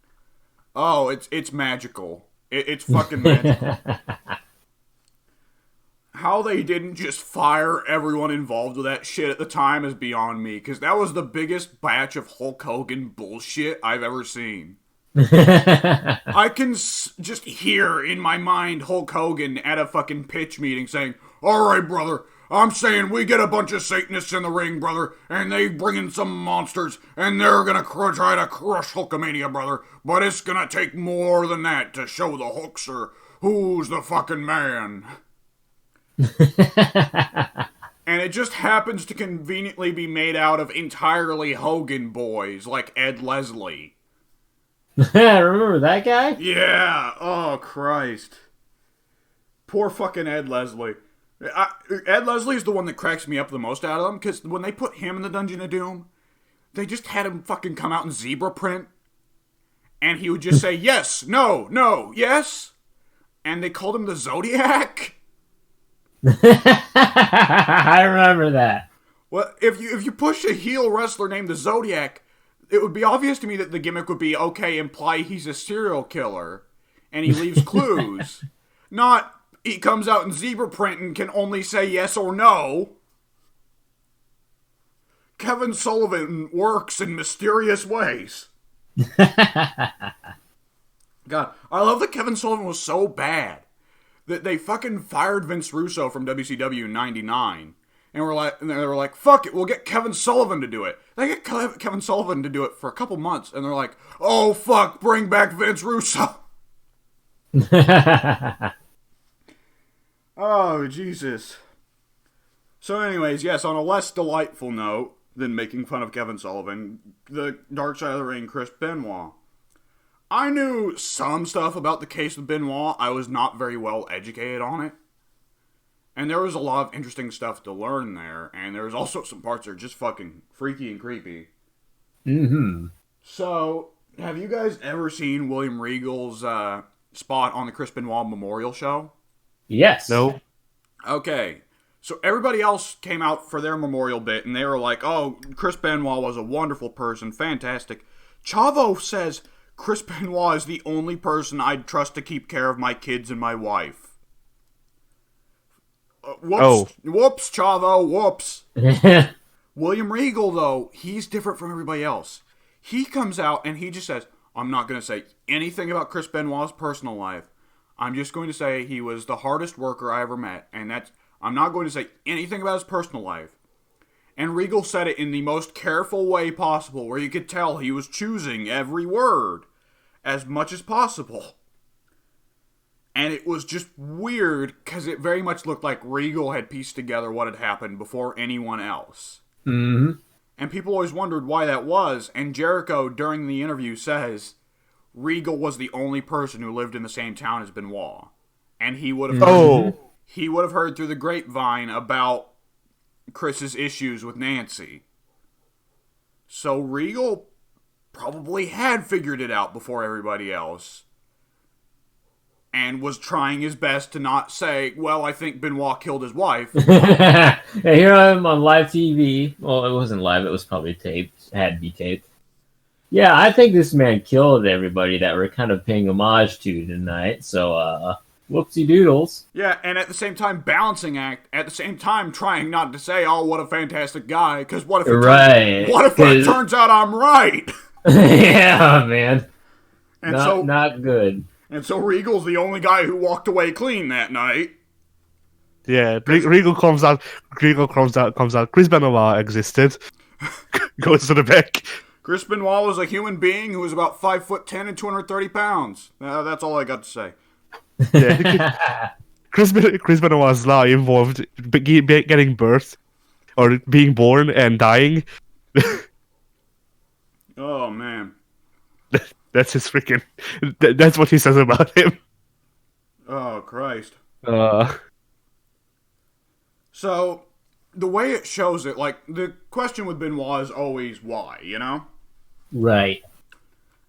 Oh, it's magical. It's fucking magical. How they didn't just fire everyone involved with that shit at the time is beyond me, because that was the biggest batch of Hulk Hogan bullshit I've ever seen. I can just hear in my mind Hulk Hogan at a fucking pitch meeting saying, alright, brother, I'm saying we get a bunch of Satanists in the ring, brother, and they bring in some monsters, and they're gonna try to crush Hulkamania, brother, but it's gonna take more than that to show the Hulkster who's the fucking man. And it just happens to conveniently be made out of entirely Hogan boys, like Ed Leslie. Remember that guy? Yeah, oh Christ. Poor fucking Ed Leslie. Ed Leslie is the one that cracks me up the most out of them, because when they put him in the Dungeon of Doom, they just had him fucking come out in zebra print, and he would just say, yes, no, yes, and they called him the Zodiac. I remember that. Well, if you push a heel wrestler named the Zodiac, it would be obvious to me that the gimmick would be, okay, imply he's a serial killer, and he leaves clues. Not, he comes out in zebra print and can only say yes or no. Kevin Sullivan works in mysterious ways. God, I love that Kevin Sullivan was so bad that they fucking fired Vince Russo from WCW in '99. And they were like, fuck it, we'll get Kevin Sullivan to do it. They get Kevin Sullivan to do it for a couple months, and they're like, oh fuck, bring back Vince Russo. Oh, Jesus. So anyways, yes, on a less delightful note than making fun of Kevin Sullivan, the Dark Side of the Ring, Chris Benoit. I knew some stuff about the case with Benoit. I was not very well educated on it. And there was a lot of interesting stuff to learn there. And there was also some parts that are just fucking freaky and creepy. Mm-hmm. So, have you guys ever seen William Regal's spot on the Chris Benoit Memorial Show? Yes. No. Okay. So everybody else came out for their memorial bit, and they were like, oh, Chris Benoit was a wonderful person, fantastic. Chavo says Chris Benoit is the only person I'd trust to keep care of my kids and my wife. Whoops, Chavo, whoops. William Regal, though, he's different from everybody else. He comes out and he just says, I'm not going to say anything about Chris Benoit's personal life. I'm just going to say he was the hardest worker I ever met, and I'm not going to say anything about his personal life. And Regal said it in the most careful way possible, where you could tell he was choosing every word as much as possible. And it was just weird, because it very much looked like Regal had pieced together what had happened before anyone else. Mm-hmm. And people always wondered why that was, and Jericho, during the interview, says Regal was the only person who lived in the same town as Benoit. And he would have heard through the grapevine about Chris's issues with Nancy. So Regal probably had figured it out before everybody else. And was trying his best to not say, well, I think Benoit killed his wife. Yeah, here I am on live TV. Well, it wasn't live, it was probably taped. It had to be taped. Yeah, I think this man killed everybody that we're kind of paying homage to tonight. So, whoopsie doodles. Yeah, and at the same time, balancing act. At the same time, trying not to say, oh, what a fantastic guy. Because what if it turns out I'm right? Yeah, man. And not good. And so Regal's the only guy who walked away clean that night. Yeah, Regal comes out. Chris Benoit existed. Goes to the back. Chris Benoit was a human being who was about 5'10" and 230 pounds. That's all I got to say. Yeah, Chris Benoit is now involved getting birth, or being born and dying. Oh man. That's his freaking. That's what he says about him. Oh Christ. So, the way it shows it, like, the question with Benoit is always why, you know? Right.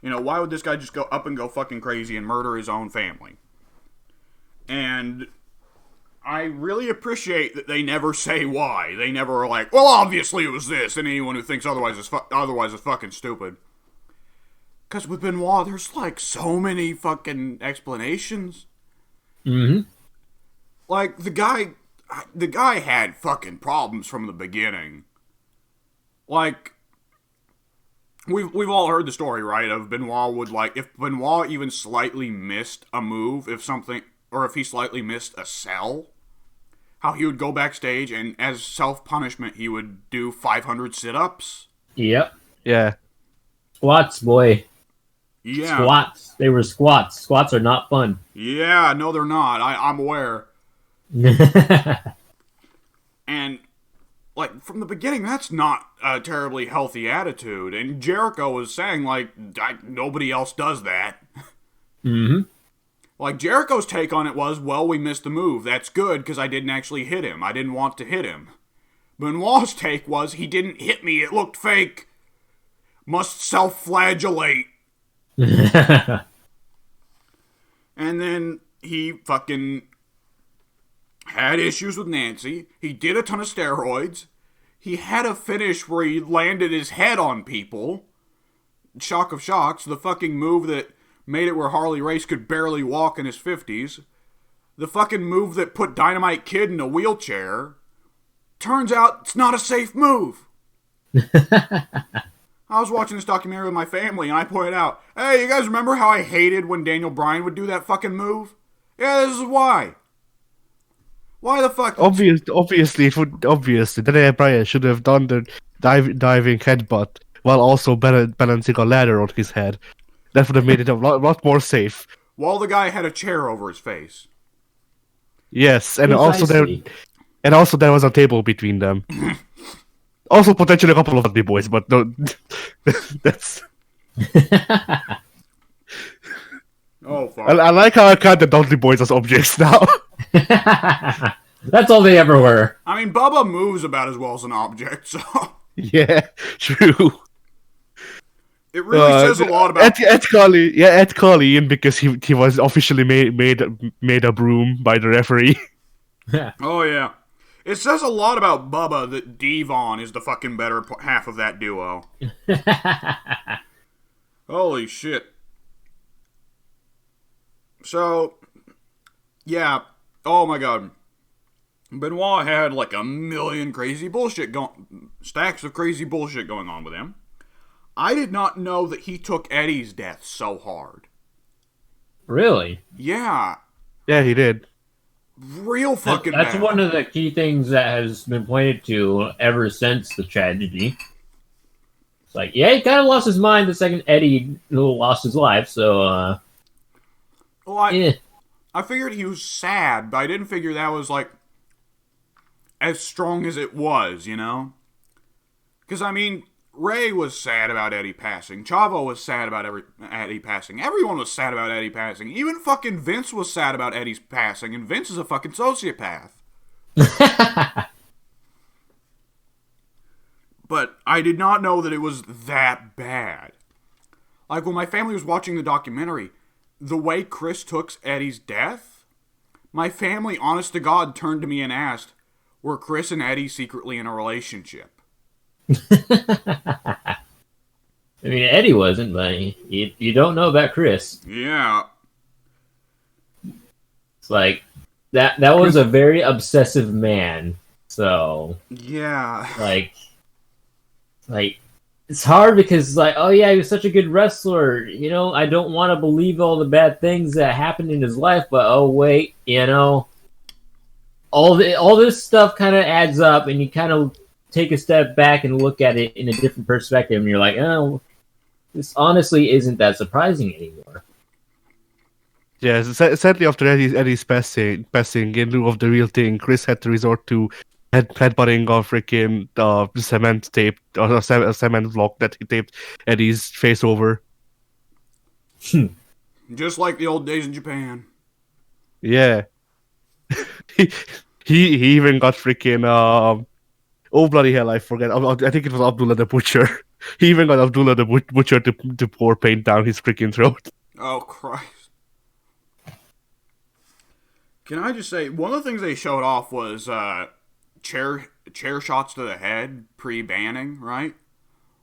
You know, why would this guy just go up and go fucking crazy and murder his own family? And I really appreciate that they never say why. They never are like, well, obviously it was this, and anyone who thinks otherwise is fucking stupid. Because with Benoit, there's, like, so many fucking explanations. Mm-hmm. Like, the guy had fucking problems from the beginning. Like, we've all heard the story, right? Of Benoit would, like, if Benoit even slightly missed a move, if he slightly missed a sell, how he would go backstage and as self-punishment, he would do 500 sit-ups. Yep. Yeah. Squats, boy. Yeah. Squats. They were squats. Squats are not fun. Yeah, no, they're not. I'm aware. And, like, from the beginning, that's not a terribly healthy attitude. And Jericho was saying, like, nobody else does that. Mm-hmm. Like, Jericho's take on it was, well, we missed the move. That's good, because I didn't actually hit him. I didn't want to hit him. Benoit's take was, he didn't hit me. It looked fake. Must self-flagellate. And then he fucking had issues with Nancy. He did a ton of steroids. He had a finish where he landed his head on people. Shock of shocks. The fucking move that made it where Harley Race could barely walk in his 50s. The fucking move that put Dynamite Kid in a wheelchair. Turns out it's not a safe move. I was watching this documentary with my family, and I pointed out, hey, you guys remember how I hated when Daniel Bryan would do that fucking move? Yeah, this is why. Why the fuck? Obviously, Daniel Bryan should have done the diving headbutt while also balancing a ladder on his head. That would have made it a lot more safe. While the guy had a chair over his face. Yes, and Precisely. also there was a table between them. Also, potentially a couple of Dudley boys, but no, that's. Oh, fuck. I like how I count the Dudley boys as objects now. That's all they ever were. I mean, Bubba moves about as well as an object, so. Yeah, true. It really says a lot about. Ed Collin, because he was officially made a broom by the referee. Oh, yeah. It says a lot about Bubba that Devon is the fucking better half of that duo. Holy shit. So, yeah. Oh my god. Benoit had like a million crazy bullshit stacks of crazy bullshit going on with him. I did not know that he took Eddie's death so hard. Really? Yeah. Yeah, he did. Real fucking That's bad. one of the key things that has been pointed to ever since the tragedy. It's like, yeah, he kind of lost his mind the second Eddie lost his life, so, Well, eh. I figured he was sad, but I didn't figure that was, like, as strong as it was, you know? Because, I mean, Ray was sad about Eddie passing. Chavo was sad about Eddie passing. Everyone was sad about Eddie passing. Even fucking Vince was sad about Eddie's passing, and Vince is a fucking sociopath. But I did not know that it was that bad. Like, when my family was watching the documentary, the way Chris took Eddie's death, my family, honest to God, turned to me and asked, were Chris and Eddie secretly in a relationship? I mean, Eddie wasn't, but you don't know about Chris. Yeah. It's like, that was a very obsessive man, so... Yeah. Like, it's hard because, like, oh yeah, he was such a good wrestler. You know, I don't want to believe all the bad things that happened in his life, but oh wait, you know, all this stuff kind of adds up, and you kind of take a step back and look at it in a different perspective, and you're like, oh, this honestly isn't that surprising anymore. Yeah, sadly after Eddie's passing, in lieu of the real thing, Chris had to resort to headbutting or freaking cement tape or a cement block that he taped Eddie's face over. Just like the old days in Japan. Yeah. he even got freaking oh bloody hell, I forget. I think it was Abdullah the Butcher. He even got Abdullah the Butcher to pour paint down his freaking throat. Oh, Christ. Can I just say, one of the things they showed off was chair shots to the head pre-banning, right?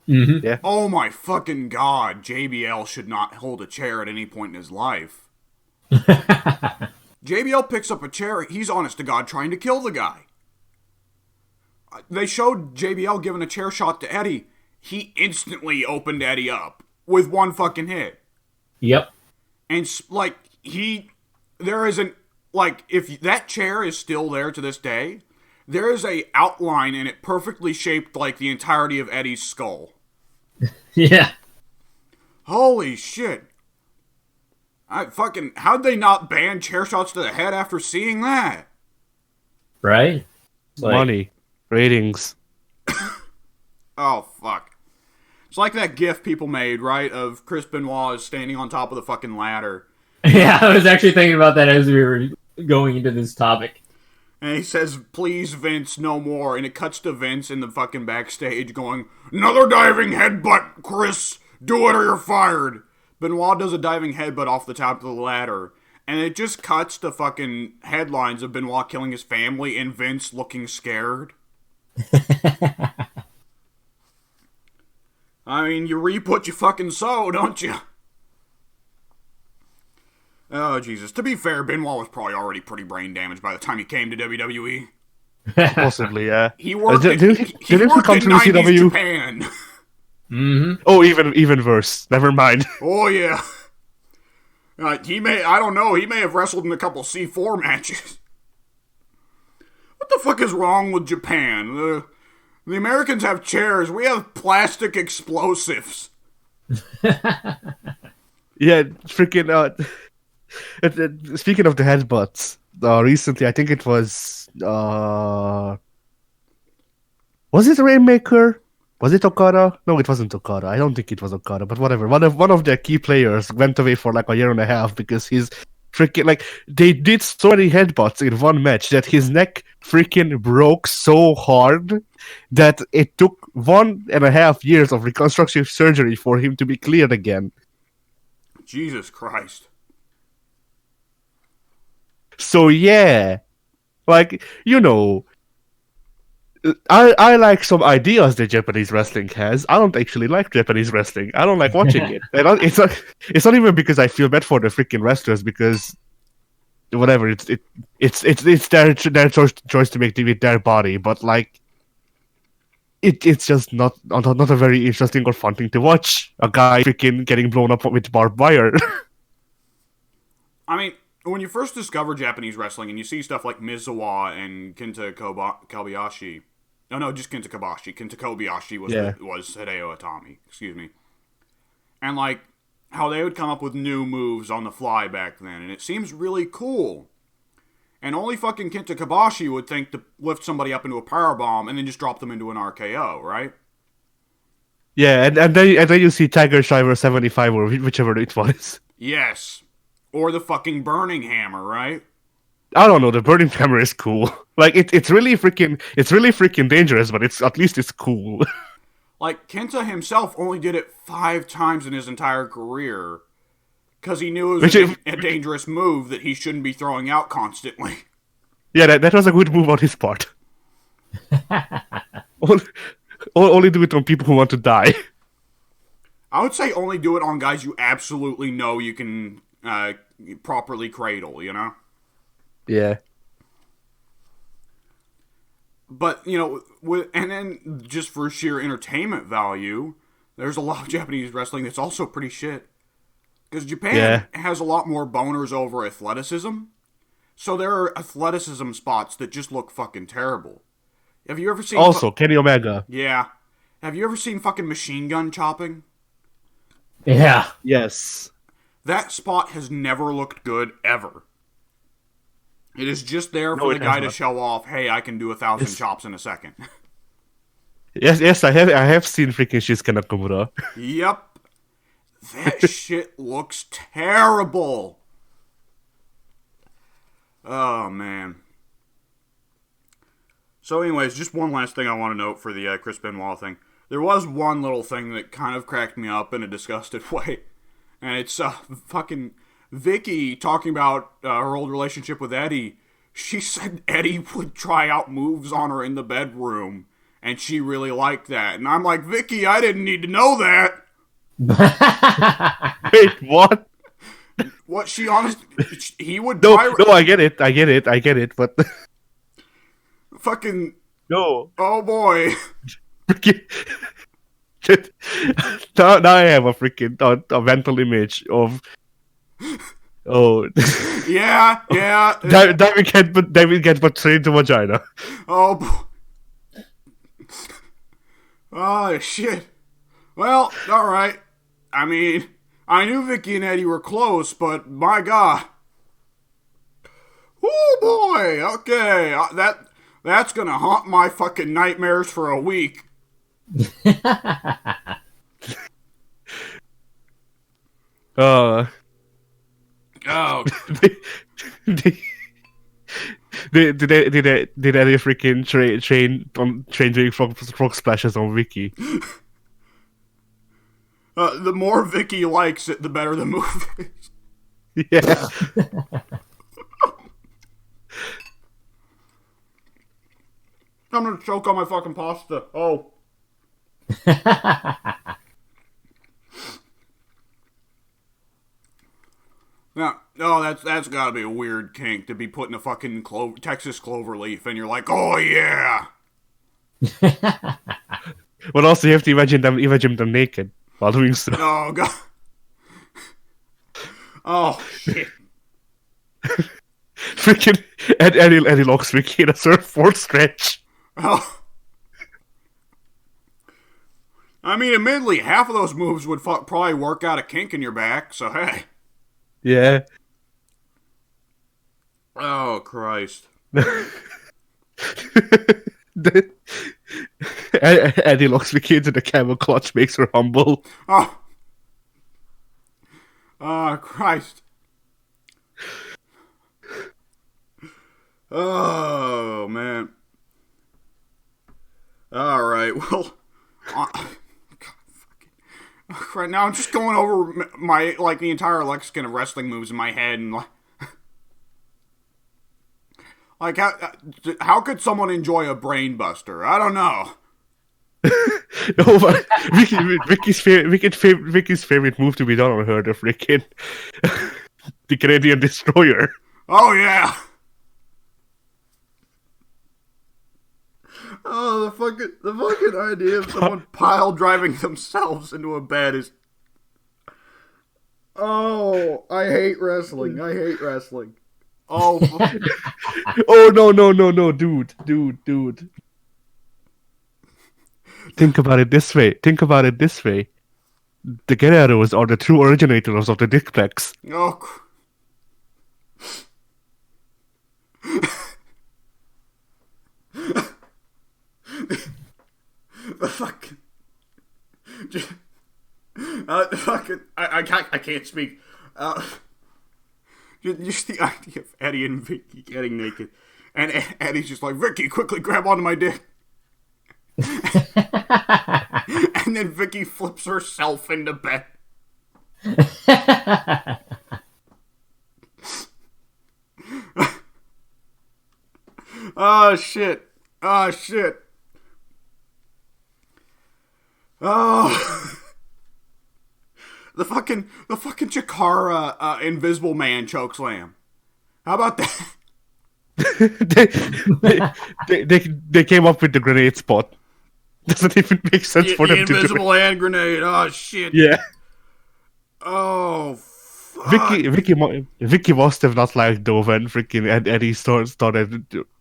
Mm-hmm. Yeah. Oh my fucking god, JBL should not hold a chair at any point in his life. JBL picks up a chair, he's honest to God trying to kill the guy. They showed JBL giving a chair shot to Eddie. He instantly opened Eddie up with one fucking hit. Yep. And, like, there is like, if that chair is still there to this day, there is a outline in it perfectly shaped like the entirety of Eddie's skull. Yeah. Holy shit. How'd they not ban chair shots to the head after seeing that? Right? Money. Ratings. Oh, fuck. It's like that gif people made, right, of Chris Benoit standing on top of the fucking ladder. Yeah, I was actually thinking about that as we were going into this topic. And he says, please, Vince, no more. And it cuts to Vince in the fucking backstage going, another diving headbutt, Chris. Do it or you're fired. Benoit does a diving headbutt off the top of the ladder. And it just cuts to fucking headlines of Benoit killing his family and Vince looking scared. I mean, you reap what you fucking sow, don't you? Oh, Jesus. To be fair, Benoit was probably already pretty brain damaged by the time he came to WWE. Possibly, yeah. He worked didn't in he come to 90s CW? Japan. Mm-hmm. Oh, even worse. Never mind. Oh, yeah. He may have wrestled in a couple C4 matches. What the fuck is wrong with Japan? The Americans have chairs. We have plastic explosives. Yeah, freaking. Speaking of the headbutts, recently I think it was it Rainmaker? Was it Okada? No, it wasn't Okada. I don't think it was Okada, but whatever. One of their key players went away for like a year and a half because he's freaking like they did so many headbutts in one match that his neck freaking broke so hard that it took 1.5 years of reconstructive surgery for him to be cleared again. Jesus Christ. So yeah, like, you know, I like some ideas that Japanese wrestling has. I don't actually like Japanese wrestling. I don't like watching it. It's not even because I feel bad for the freaking wrestlers, because whatever, it's their choice to make with their body, but like it's just not a very interesting or fun thing to watch. A guy freaking getting blown up with barbed wire. I mean, when you first discover Japanese wrestling and you see stuff like Misawa and Kobayashi, no, just Kenta Kobashi. Kenta Kobayashi was Hideo Itami. Excuse me. And like how they would come up with new moves on the fly back then, and it seems really cool. And only fucking Kenta Kobashi would think to lift somebody up into a powerbomb and then just drop them into an RKO, right? Yeah, and then you see Tiger Shiver 75 or whichever it was. Yes. Or the fucking burning hammer, right? I don't know, the burning hammer is cool. Like it's really freaking dangerous, but at least it's cool. Like, Kenta himself only did it 5 times in his entire career. Because he knew it was a dangerous move that he shouldn't be throwing out constantly. Yeah, that was a good move on his part. Only do it on people who want to die. I would say only do it on guys you absolutely know you can properly cradle, you know? Yeah. But, you know, and then just for sheer entertainment value, there's a lot of Japanese wrestling that's also pretty shit. Because Japan has a lot more boners over athleticism. So there are athleticism spots that just look fucking terrible. Have you ever seen... Also, Kenny Omega. Yeah. Have you ever seen fucking machine gun chopping? Yeah. Yes. That spot has never looked good, ever. It is just there for the guy to show off, hey, I can do 1,000 chops in a second. Yes, I have seen freaking Shinsuke Nakamura. Yep. That shit looks terrible. Oh, man. So anyways, just one last thing I want to note for the Chris Benoit thing. There was one little thing that kind of cracked me up in a disgusted way. And it's fucking Vicky talking about her old relationship with Eddie. She said Eddie would try out moves on her in the bedroom. And she really liked that. And I'm like, Vicky, I didn't need to know that. Wait, what? What she honestly... He would... No, I get it, but... Fucking... No. Oh, boy. now I have a freaking a mental image of... Oh. Yeah. David gets betrayed to vagina. Oh, boy. Oh, shit. Well, alright. I mean, I knew Vicky and Eddie were close, but my God. Oh, boy. Okay. That's gonna haunt my fucking nightmares for a week. Oh. Did any freaking train doing frog splashes on Vicky? The more Vicky likes it, the better the move is. Yeah. I'm gonna choke on my fucking pasta. Oh. Now, that's gotta be a weird kink to be putting a fucking Texas clover leaf and you're like, oh yeah. But also you have to imagine them naked while doing so. Oh God. Oh shit. Freaking Eddie locks Vicky in a surfboard stretch. Oh. I mean, admittedly, half of those moves would probably work out a kink in your back, so hey. Yeah. Oh, Christ. Eddie locks Vicky into the camel clutch, makes her humble. Oh. Oh, Christ. Oh, man. Alright, well... Right now, I'm just going over my, like, the entire lexicon of wrestling moves in my head, and, like, Like, how could someone enjoy a brain buster? I don't know. No, but Vicky's favorite move to be done on her, the freaking the Canadian destroyer. Oh yeah. Oh, the fucking idea of someone pile driving themselves into a bed is. Oh, I hate wrestling. I hate wrestling. Oh. Oh no, dude. Think about it this way. The Guerreros are the true originators of the dickplex. Oh. The fucking. I can't speak. Just the idea of Eddie and Vicky getting naked, and Eddie's just like, Vicky, quickly grab onto my dick. And then Vicky flips herself into bed. Oh shit. Oh shit. Oh. The fucking Chikara Invisible Man chokeslam. How about that? they came up with the grenade spot. Doesn't even make sense for them to do it. Invisible hand grenade. Oh shit. Yeah. Oh fuck. Vicky must have not liked though when freaking Eddie started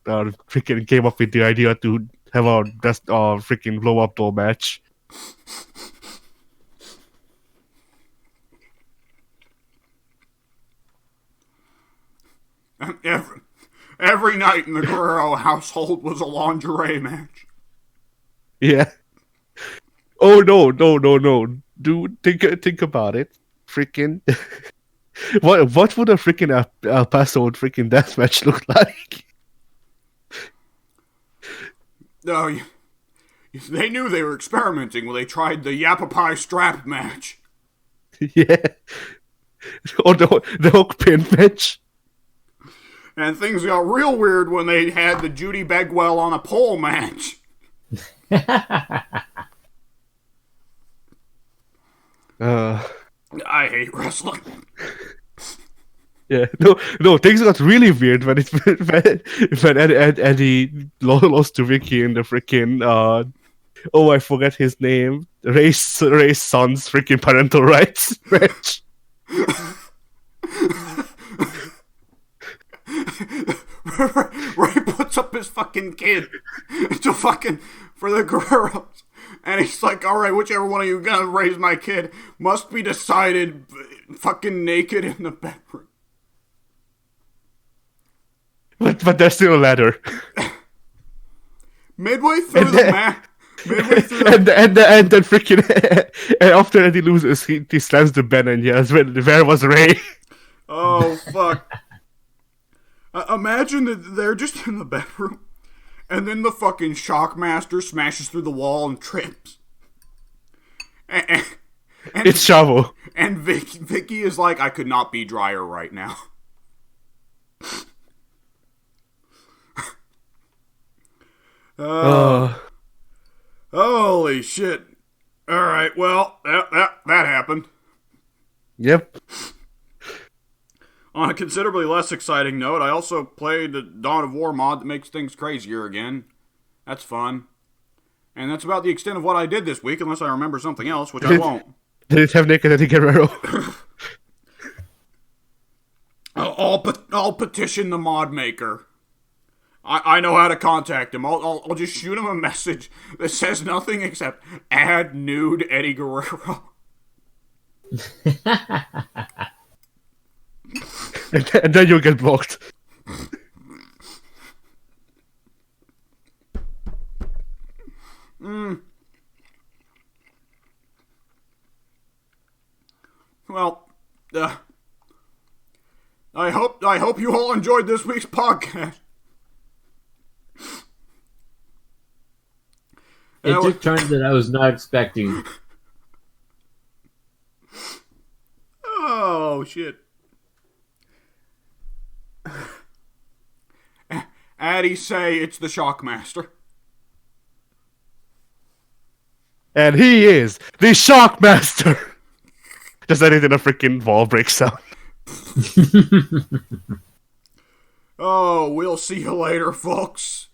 freaking came up with the idea to have a freaking blow up doll match. Every night in the Guerrero household was a lingerie match. Yeah. Oh no, dude! Think about it. Freaking, what would a freaking El Paso freaking deathmatch look like? No, they knew they were experimenting when they tried the Yapapai strap match. Yeah. Or the hook pin match. And things got real weird when they had the Judy Begwell on a pole match. I hate wrestling. Yeah, no, things got really weird when Eddie lost to Vicky in the freaking I forget his name. Ray's son's freaking parental rights match. Ray puts up his fucking kid for the Guerreros, and he's like, "All right, whichever one of you gonna raise my kid must be decided fucking naked in the bedroom." But there's still a ladder. Midway through the match. And then freaking and after Eddie loses, he slams the bed and yells, "Where was Ray?" Oh fuck! Imagine that they're just in the bedroom, and then the fucking Shockmaster smashes through the wall and trips. And it's Chavo. And Vicky is like, "I could not be drier right now." Holy shit! All right, well that happened. Yep. On a considerably less exciting note, I also played the Dawn of War mod that makes things crazier again. That's fun. And that's about the extent of what I did this week, unless I remember something else, which I won't. Did it have Naked Eddie Guerrero? I'll petition the mod maker. I know how to contact him. I'll just shoot him a message that says nothing except add nude Eddie Guerrero. And then you'll get blocked. Well, I hope you all enjoyed this week's podcast. It took turns that I was not expecting. Oh shit. Addy say it's the Shockmaster. And he is the Shockmaster! Just anything a freaking wall breaks out. Oh, we'll see you later, folks.